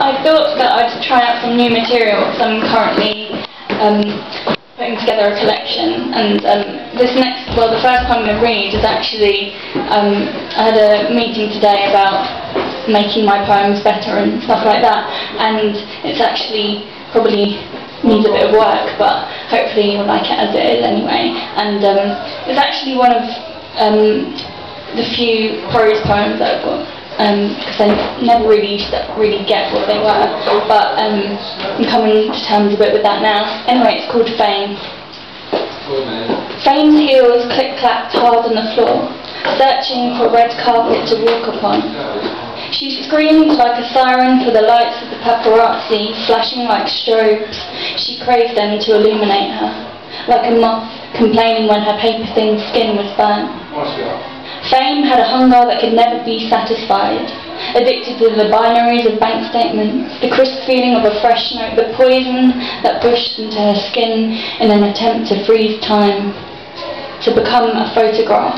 I thought that I'd try out some new material, because I'm currently putting together a collection, and the first poem I read is actually, I had a meeting today about making my poems better and stuff like that, and it's actually probably needs a bit of work, but hopefully you'll like it as it is anyway. And it's actually one of the few prose poems that I've got, because I never really used to really get what they were, but I'm coming to terms a bit with that now. Anyway, it's called Fame. Fame's heels click-clacked hard on the floor, searching for red carpet to walk upon. She screamed like a siren for the lights of the paparazzi, flashing like strobes. She craved them to illuminate her, like a moth complaining when her paper-thin skin was burnt. Fame had a hunger that could never be satisfied, addicted to the binaries of bank statements, the crisp feeling of a fresh note, the poison that pushed into her skin in an attempt to freeze time, to become a photograph,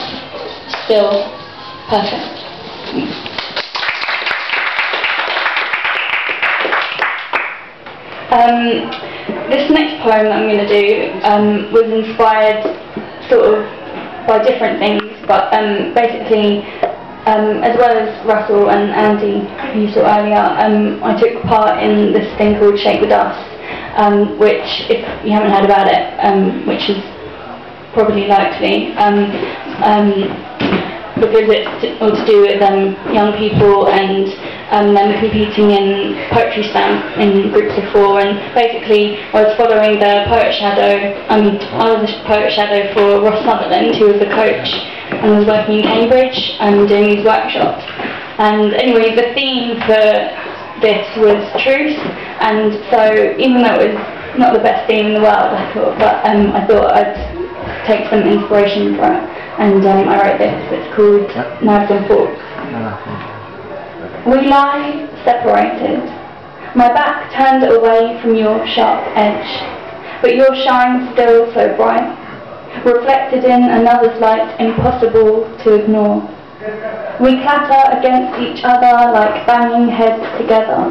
still perfect. This next poem that I'm going to do was inspired sort of by different things, but basically, as well as Russell and Andy, who you saw earlier, I took part in this thing called Shake the Dust, which, if you haven't heard about it, which is probably likely, because it's all to do with young people and them competing in poetry slam in groups of 4, and basically I was following the poet shadow. I was a poet shadow for Ross Sutherland, who was the coach and was working in Cambridge and doing these workshops. And anyway, the theme for this was truth, and so even though it was not the best theme in the world, I thought I'd take some inspiration from it, and I wrote this. It's called Knives and Forks. We lie separated, my back turned away from your sharp edge, but your shine still so bright, reflected in another's light impossible to ignore. We clatter against each other like banging heads together.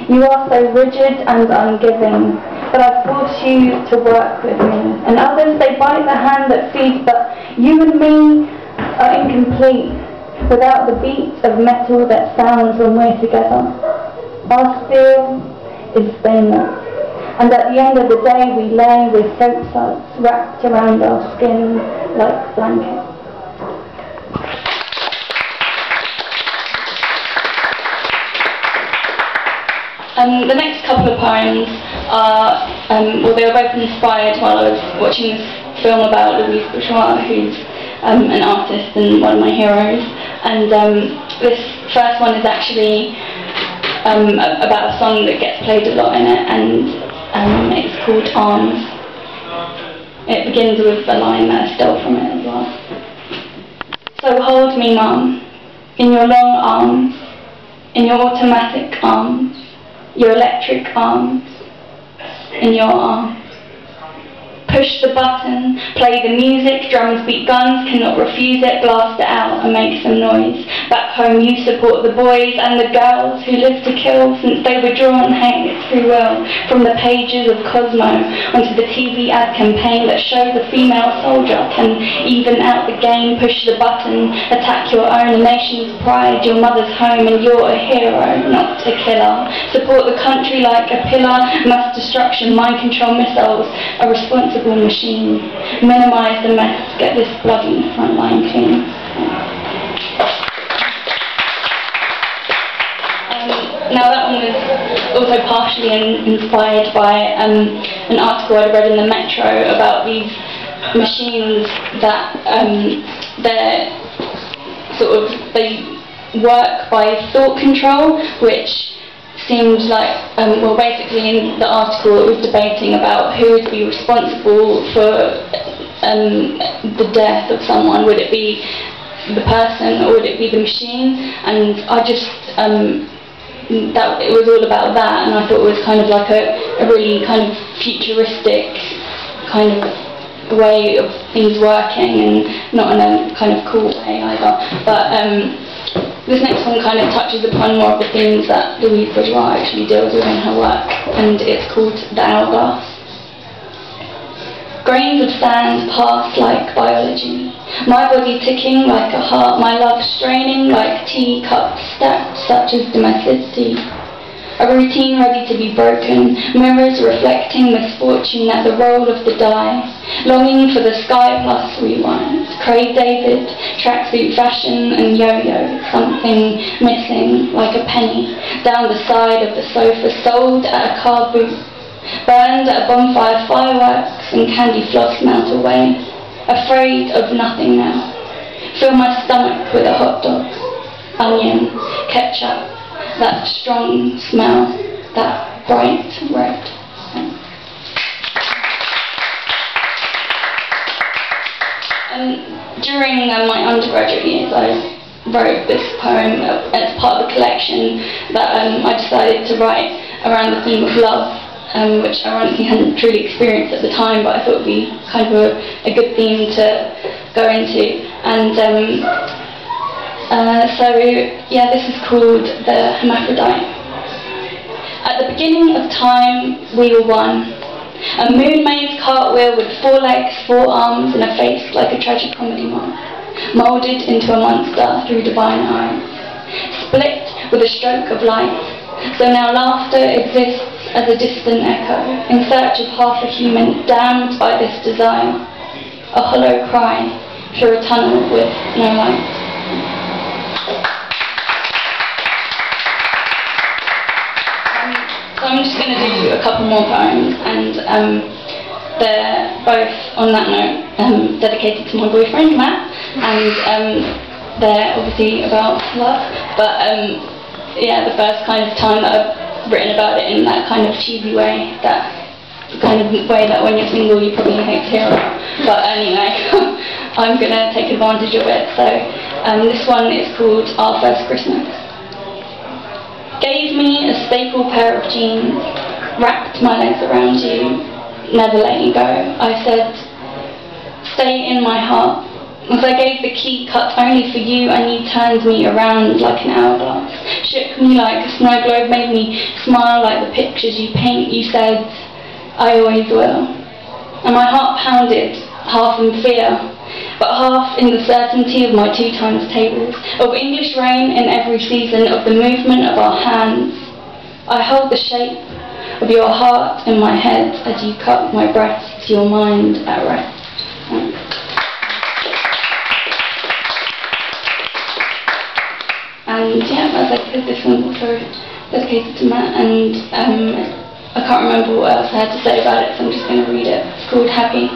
You are so rigid and ungiving, but I force you to work with me. And others, they bite the hand that feeds, but you and me are incomplete without the beat of metal that sounds when we're together. Our steel is stainless, and at the end of the day we lay with soap suds wrapped around our skin like blankets. The next couple of poems are, they were both inspired while I was watching this film about Louise Bourgeois, who's an artist and one of my heroes. And this first one is actually about a song that gets played a lot in it, and it's called Arms. It begins with a line that I stole from it as well. So hold me, Mum, in your long arms, in your automatic arms, your electric arms, in your arms. Push the button, play the music, drums beat guns, cannot refuse it, blast it out and make some noise. Back home you support the boys and the girls who live to kill since they were drawn, hey, it's free will, from the pages of Cosmo onto the TV ad campaign that shows a female soldier can even out the game. Push the button, attack your own nation's pride, your mother's home, and you're a hero, not a killer. Support the country like a pillar, mass destruction, mind control missiles, a responsible machine. Minimise the mess, get this bloody front line clean. Now that one was also partially inspired by an article I read in the Metro about these machines that they work by thought control, which seemed like, well, basically in the article it was debating about who would be responsible for the death of someone. Would it be the person or would it be the machine? And I just, that it was all about that, and I thought it was kind of like a really kind of futuristic kind of way of things working, and not in a kind of cool way either. But This next one kind of touches upon more of the themes that Louise Bourgeois actually deals with in her work, and it's called The Hourglass. Grains of sand pass like biology, my body ticking like a heart, my love straining like teacups stacked such as domesticity. A routine ready to be broken, mirrors reflecting misfortune at the roll of the die, longing for the Sky Plus rewind. Craig David, tracksuit fashion and yo-yo, something missing like a penny, down the side of the sofa, sold at a car boot, burned at a bonfire, fireworks and candy floss melt away, afraid of nothing now. Fill my stomach with a hot dog, onion, ketchup, that strong smell, that bright red. During my undergraduate years, I wrote this poem as part of a collection that I decided to write around the theme of love, which ironically hadn't truly experienced at the time, but I thought would be kind of a good theme to go into. And so yeah, this is called The Hermaphrodite. At the beginning of time, we were one. A moon-made cartwheel with 4 legs, 4 arms, and a face like a tragic comedy monk, moulded into a monster through divine eyes, split with a stroke of light. So now laughter exists as a distant echo, in search of half a human, damned by this desire, a hollow cry through a tunnel with no light. So I'm just going to do a couple more poems, and they're both, on that note, dedicated to my boyfriend, Matt, and they're obviously about love, but yeah, the first kind of time that I've written about it in that kind of cheesy way, that kind of way that when you're single you probably hate to hear about, but anyway, I'm going to take advantage of it. So this one is called Our First Christmas. Gave me a staple pair of jeans, wrapped my legs around you, never let you go. I said, stay in my heart. As I gave the key cut only for you, and you turned me around like an hourglass. Shook me like a snow globe, made me smile like the pictures you paint. You said, I always will. And my heart pounded, half in fear, but half in the certainty of my 2 times tables, of English rain in every season, of the movement of our hands. I hold the shape of your heart in my head as you cut my breast, your mind at rest. And yeah, as I said, this one's also dedicated to Matt, and I can't remember what else I had to say about it, so I'm just going to read it. It's called Happy.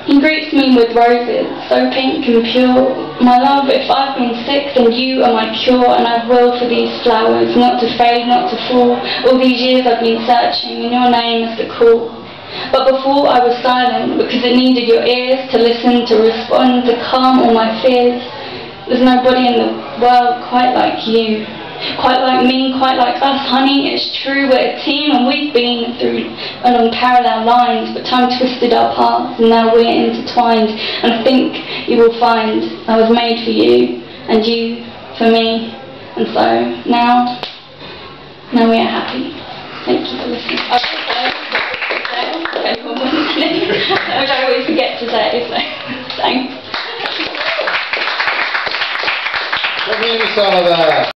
He greets me with roses, so pink and pure. My love, if I've been sick, then you are my cure, and I will for these flowers, not to fade, not to fall. All these years I've been searching, and your name is the call. But before I was silent, because it needed your ears to listen, to respond, to calm all my fears. There's nobody in the world quite like you. Quite like me, quite like us, honey. It's true, we're a team, and we've been through along parallel lines, but time twisted our paths, and now we're intertwined. And I think you will find I was made for you, and you for me. And so now we are happy. Thank you for listening. Which I always forget to say, so thanks. Carmina Masoliver.